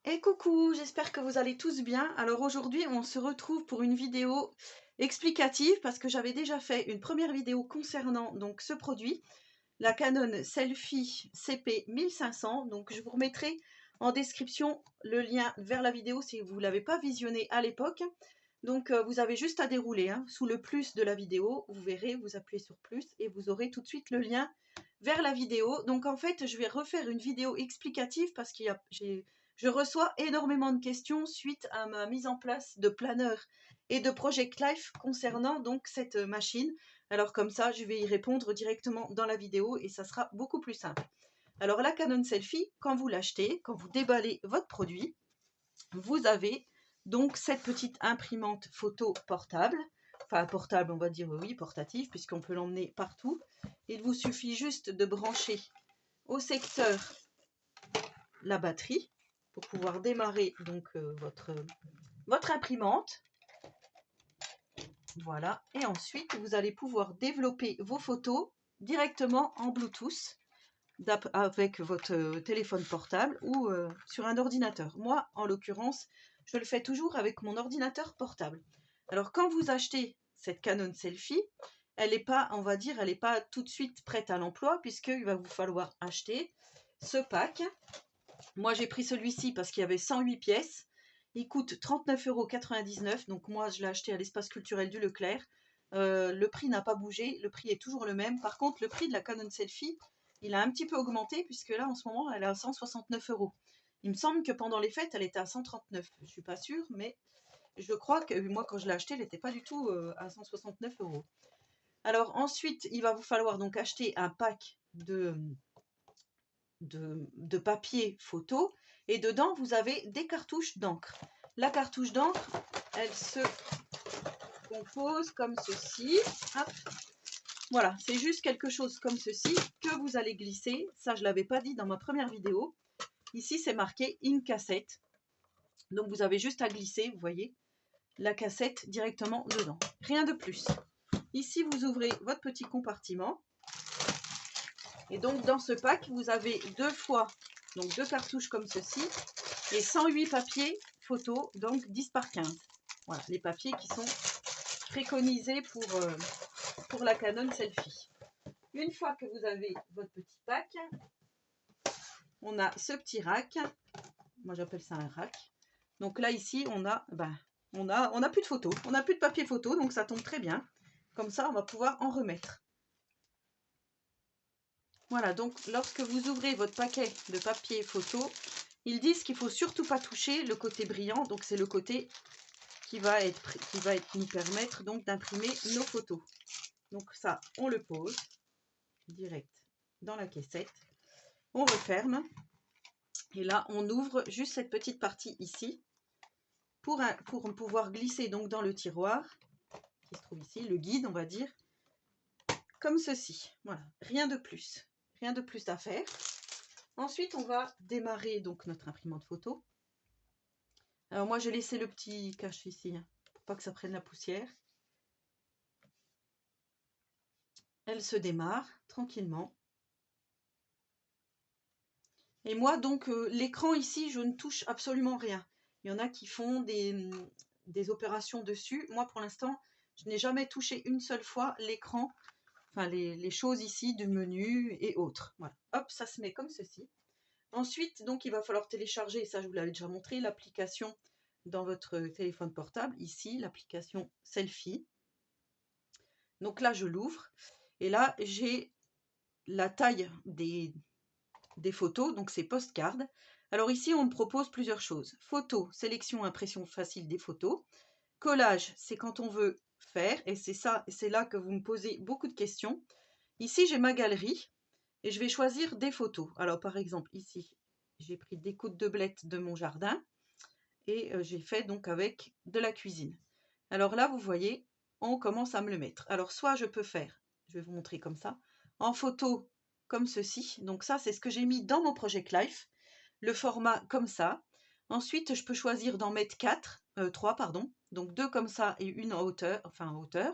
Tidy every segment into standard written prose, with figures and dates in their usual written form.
Et coucou, j'espère que vous allez tous bien. Alors aujourd'hui, on se retrouve pour une vidéo explicative parce que j'avais déjà fait une première vidéo concernant donc ce produit, la Canon Selfie CP1500. Donc je vous remettrai en description le lien vers la vidéo si vous ne l'avez pas visionnée à l'époque. Donc vous avez juste à dérouler sous le plus de la vidéo, vous verrez, vous appuyez sur plus et vous aurez tout de suite le lien vers la vidéo. Donc en fait, je vais refaire une vidéo explicative parce qu'il y a, je reçois énormément de questions suite à ma mise en place de planeur et de Project Life concernant donc cette machine. Alors comme ça, je vais y répondre directement dans la vidéo et ça sera beaucoup plus simple. Alors la Canon Selfie, quand vous l'achetez, quand vous déballez votre produit, vous avez donc cette petite imprimante photo portable. Enfin portable, on va dire oui, portative, puisqu'on peut l'emmener partout. Il vous suffit juste de brancher au secteur la batterie pour pouvoir démarrer donc votre imprimante. Voilà. Et ensuite, vous allez pouvoir développer vos photos directement en Bluetooth avec votre téléphone portable ou sur un ordinateur. Moi, en l'occurrence, je le fais toujours avec mon ordinateur portable. Alors, quand vous achetez cette Canon Selfie, elle n'est pas, on va dire, elle n'est pas tout de suite prête à l'emploi puisqu'il va vous falloir acheter ce pack. Moi, j'ai pris celui-ci parce qu'il y avait 108 pièces. Il coûte 39,99 €. Donc moi, je l'ai acheté à l'espace culturel du Leclerc. Le prix n'a pas bougé, le prix est toujours le même. Par contre, le prix de la Canon Selfie, il a un petit peu augmenté puisque là, en ce moment, elle est à 169 €. Il me semble que pendant les fêtes, elle était à 139. Je ne suis pas sûre, mais je crois que moi, quand je l'ai acheté, elle n'était pas du tout à 169 €. Alors ensuite, il va vous falloir donc acheter un pack de papier photo et dedans vous avez des cartouches d'encre. La cartouche d'encre, elle se compose comme ceci. Hop. Voilà, c'est juste quelque chose comme ceci que vous allez glisser. Ça, je ne l'avais pas dit dans ma première vidéo. Ici, c'est marqué une cassette. Donc, vous avez juste à glisser, vous voyez, la cassette directement dedans. Rien de plus. Ici, vous ouvrez votre petit compartiment. Et donc, dans ce pack, vous avez deux cartouches comme ceci et 108 papiers photos, donc 10 par 15. Voilà, les papiers qui sont préconisés pour la Canon Selfie. Une fois que vous avez votre petit pack, on a ce petit rack. Moi, j'appelle ça un rack. Donc là, ici, on a plus de photos. On n'a plus de papier photo, donc ça tombe très bien. Comme ça, on va pouvoir en remettre. Voilà, donc lorsque vous ouvrez votre paquet de papier photo, ils disent qu'il ne faut surtout pas toucher le côté brillant. Donc c'est le côté qui va nous permettre donc d'imprimer nos photos. Donc ça, on le pose direct dans la caissette. On referme. Et là, on ouvre juste cette petite partie ici pour pouvoir glisser donc dans le tiroir qui se trouve ici, le guide, on va dire, comme ceci. Voilà, rien de plus à faire. Ensuite, on va démarrer donc notre imprimante photo. Alors moi, j'ai laissé le petit cache ici, pour pas que ça prenne la poussière. Elle se démarre tranquillement. Et moi, donc, l'écran ici, je ne touche absolument rien. Il y en a qui font des opérations dessus. Moi, pour l'instant, je n'ai jamais touché une seule fois l'écran, enfin les choses ici du menu et autres. Voilà. Hop, ça se met comme ceci. Ensuite, donc, il va falloir télécharger, ça je vous l'avais déjà montré, l'application dans votre téléphone portable. Ici, l'application Selfie. Donc là, je l'ouvre. Et là, j'ai la taille des photos, donc c'est postcard. Alors ici, on me propose plusieurs choses. Photo, sélection, impression facile des photos. Collage, c'est quand on veut faire, et c'est là que vous me posez beaucoup de questions. Ici, j'ai ma galerie, et je vais choisir des photos. Alors par exemple, ici, j'ai pris des coups de blettes de mon jardin, et j'ai fait donc avec de la cuisine. Alors là, vous voyez, on commence à me le mettre. Alors soit je peux faire, je vais vous montrer comme ça, en photo comme ceci. Donc ça, c'est ce que j'ai mis dans mon Project Life, le format comme ça. Ensuite, je peux choisir d'en mettre 3, pardon. Donc 2 comme ça et une en hauteur, enfin en hauteur.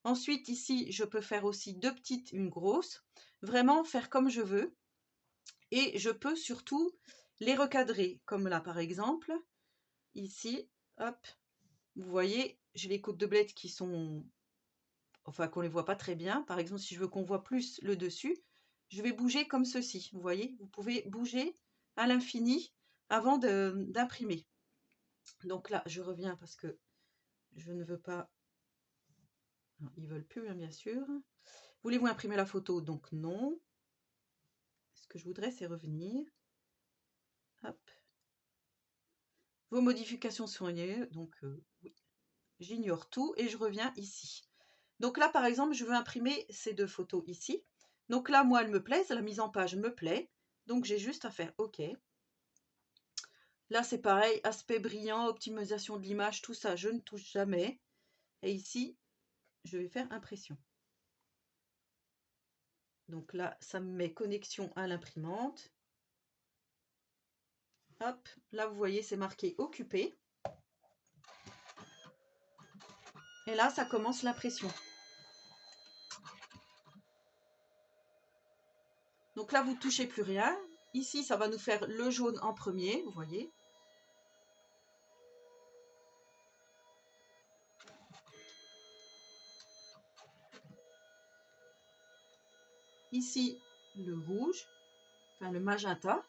Ensuite, ici, je peux faire aussi 2 petites, une grosse. Vraiment faire comme je veux. Et je peux surtout les recadrer, comme là par exemple, ici, hop, vous voyez, j'ai les côtes de bled qui sont, enfin qu'on les voit pas très bien. Par exemple, si je veux qu'on voit plus le dessus, je vais bouger comme ceci, vous voyez, vous pouvez bouger à l'infini avant d'imprimer. Donc là, je reviens parce que je ne veux pas, non, ils veulent plus, hein, bien sûr. Voulez-vous imprimer la photo? Donc non. Ce que je voudrais, c'est revenir. Hop. Vos modifications sont liées, donc oui. J'ignore tout et je reviens ici. Donc là, par exemple, je veux imprimer ces deux photos ici. Donc là, moi, elles me plaisent, la mise en page me plaît. Donc j'ai juste à faire OK. Là, c'est pareil, aspect brillant, optimisation de l'image, tout ça, je ne touche jamais. Et ici, je vais faire impression. Donc là, ça me met connexion à l'imprimante. Hop, là, vous voyez, c'est marqué occupé. Et là, ça commence l'impression. Donc là, vous ne touchez plus rien. Ici, ça va nous faire le jaune en premier, vous voyez. Ici, le rouge, enfin le magenta.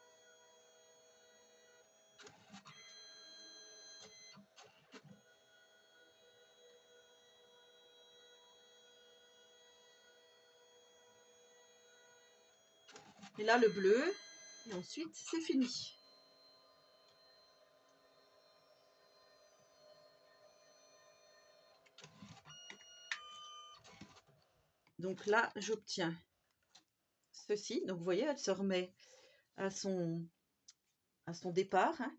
Et là, le bleu. Et ensuite, c'est fini. Donc là, j'obtiens ceci. Donc vous voyez, elle se remet à son départ. Hein.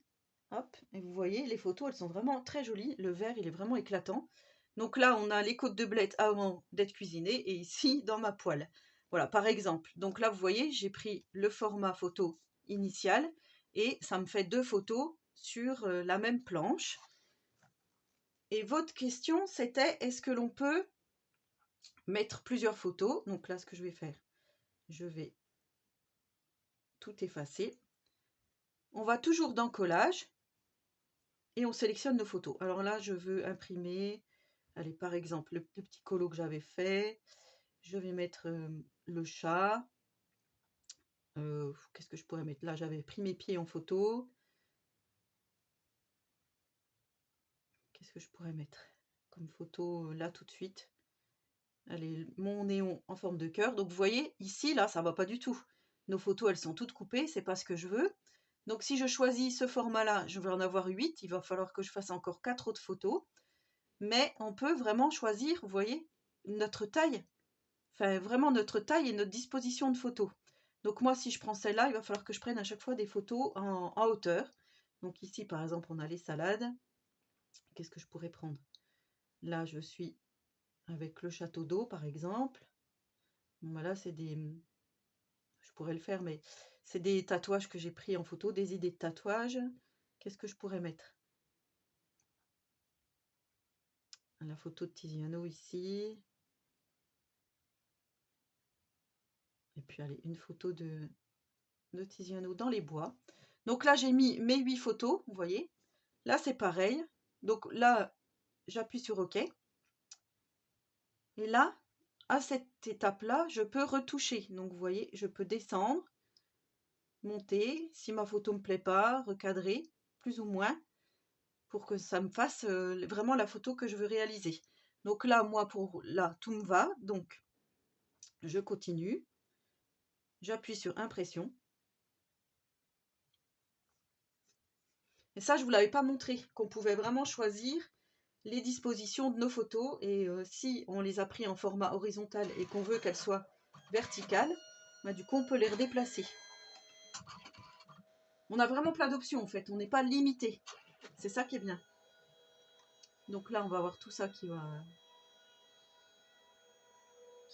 Hop, et vous voyez, les photos, elles sont vraiment très jolies. Le vert, il est vraiment éclatant. Donc là, on a les côtes de bled avant d'être cuisinées et ici, dans ma poêle. Voilà, par exemple. Donc là, vous voyez, j'ai pris le format photo initial et ça me fait deux photos sur la même planche. Et votre question, c'était, est-ce que l'on peut mettre plusieurs photos? Donc là, ce que je vais faire, je vais tout effacer. On va toujours dans collage et on sélectionne nos photos. Alors là, je veux imprimer, allez, par exemple, le petit colo que j'avais fait. Je vais mettre le chat. Qu'est-ce que je pourrais mettre? Là, j'avais pris mes pieds en photo. Qu'est-ce que je pourrais mettre comme photo là tout de suite? Allez, mon néon en forme de cœur. Donc vous voyez, ici, là, ça va pas du tout. Nos photos, elles sont toutes coupées, c'est pas ce que je veux. Donc si je choisis ce format-là, je vais en avoir 8. Il va falloir que je fasse encore 4 autres photos. Mais on peut vraiment choisir, vous voyez, notre taille. Enfin, vraiment notre taille et notre disposition de photos. Donc moi, si je prends celle-là, il va falloir que je prenne à chaque fois des photos en hauteur. Donc ici, par exemple, on a les salades. Qu'est-ce que je pourrais prendre? Là, je suis avec le château d'eau, par exemple. Bon, voilà, c'est des... Je pourrais le faire, mais c'est des tatouages que j'ai pris en photo, des idées de tatouages. Qu'est-ce que je pourrais mettre? La photo de Tiziano ici. Et puis, allez, une photo de Tiziano dans les bois. Donc là, j'ai mis mes 8 photos, vous voyez. Là, c'est pareil. Donc là, j'appuie sur OK. Et là, à cette étape-là, je peux retoucher. Donc, vous voyez, je peux descendre, monter, si ma photo ne me plaît pas, recadrer, plus ou moins, pour que ça me fasse vraiment la photo que je veux réaliser. Donc là, moi, pour là, tout me va. Donc, je continue. J'appuie sur impression. Et ça, je ne vous l'avais pas montré, qu'on pouvait vraiment choisir les dispositions de nos photos. Et si on les a pris en format horizontal et qu'on veut qu'elles soient verticales, bah, du coup, on peut les redéplacer. On a vraiment plein d'options, en fait. On n'est pas limité. C'est ça qui est bien. Donc là, on va avoir tout ça qui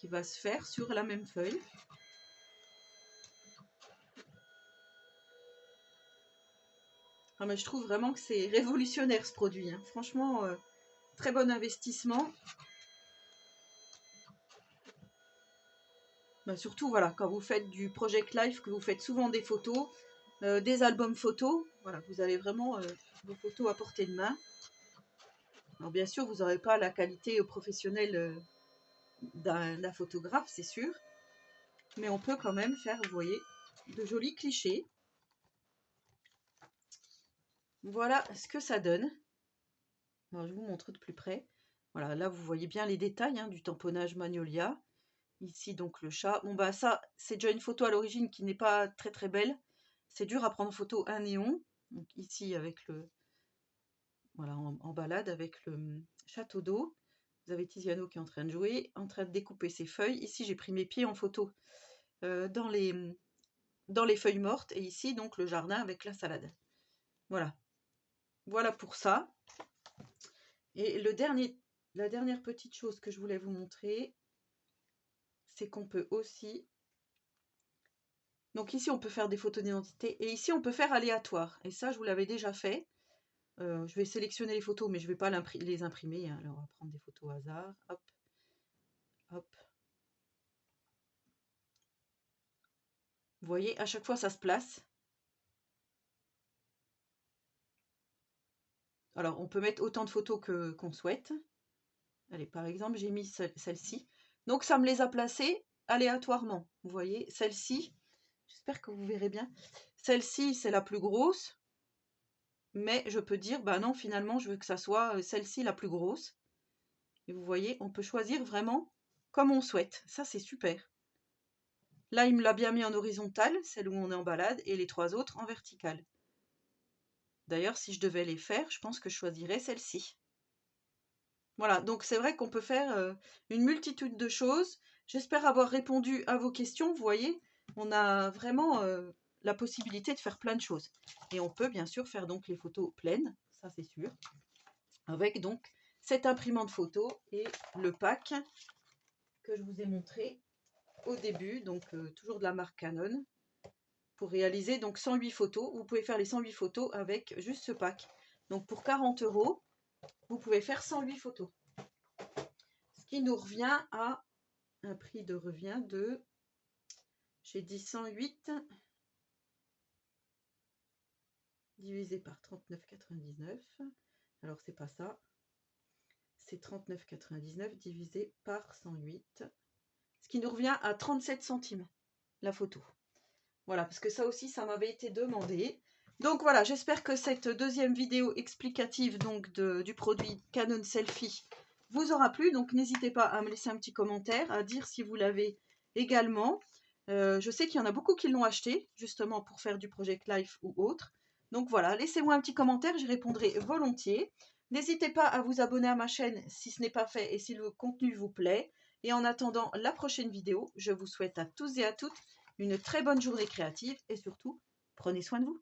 va se faire sur la même feuille. Ah, mais je trouve vraiment que c'est révolutionnaire ce produit. Hein. Franchement, très bon investissement. Bah, surtout, voilà, quand vous faites du Project Life, que vous faites souvent des photos, des albums photos. Voilà, vous avez vraiment vos photos à portée de main. Alors bien sûr, vous n'aurez pas la qualité professionnelle d'un photographe, c'est sûr. Mais on peut quand même faire, vous voyez, de jolis clichés. Voilà ce que ça donne. Alors, je vous montre de plus près. Voilà, là, vous voyez bien les détails hein, du tamponnage Magnolia. Ici, donc, le chat. Bon, bah, ça, c'est déjà une photo à l'origine qui n'est pas très, très belle. C'est dur à prendre photo un néon. Donc, ici, avec le... Voilà, en balade avec le château d'eau. Vous avez Tiziano qui est en train de jouer, en train de découper ses feuilles. Ici, j'ai pris mes pieds en photo dans les feuilles mortes. Et ici, donc, le jardin avec la salade. Voilà. Voilà pour ça. Et la dernière petite chose que je voulais vous montrer, c'est qu'on peut aussi... Donc ici, on peut faire des photos d'identité. Et ici, on peut faire aléatoire. Et ça, je vous l'avais déjà fait. Je vais sélectionner les photos, mais je ne vais pas les imprimer. Hein. Alors, on va prendre des photos au hasard. Hop. Hop. Vous voyez, à chaque fois, ça se place. Alors, on peut mettre autant de photos qu'on souhaite. Allez, par exemple, j'ai mis celle-ci. Donc, ça me les a placées aléatoirement. Vous voyez, celle-ci, j'espère que vous verrez bien. Celle-ci, c'est la plus grosse. Mais je peux dire, bah non, finalement, je veux que ça soit celle-ci la plus grosse. Et vous voyez, on peut choisir vraiment comme on souhaite. Ça, c'est super. Là, il me l'a bien mis en horizontal, celle où on est en balade, et les trois autres en verticale. D'ailleurs, si je devais les faire, je pense que je choisirais celle-ci. Voilà, donc c'est vrai qu'on peut faire une multitude de choses. J'espère avoir répondu à vos questions. Vous voyez, on a vraiment la possibilité de faire plein de choses. Et on peut bien sûr faire donc les photos pleines, ça c'est sûr. Avec donc cette imprimante photo et le pack que je vous ai montré au début, donc toujours de la marque Canon, pour réaliser donc 108 photos. Vous pouvez faire les 108 photos avec juste ce pack. Donc pour 40 €, vous pouvez faire 108 photos. Ce qui nous revient à un prix de revient de, j'ai dit 108 divisé par 39,99. Alors c'est pas ça. C'est 39,99 divisé par 108. Ce qui nous revient à 37 centimes la photo. Voilà, parce que ça aussi, ça m'avait été demandé. Donc voilà, j'espère que cette deuxième vidéo explicative donc du produit Canon Selfie vous aura plu. Donc n'hésitez pas à me laisser un petit commentaire, à dire si vous l'avez également. Je sais qu'il y en a beaucoup qui l'ont acheté, justement pour faire du Project Life ou autre. Donc voilà, laissez-moi un petit commentaire, j'y répondrai volontiers. N'hésitez pas à vous abonner à ma chaîne si ce n'est pas fait et si le contenu vous plaît. Et en attendant la prochaine vidéo, je vous souhaite à tous et à toutes une très bonne journée créative et surtout, prenez soin de vous.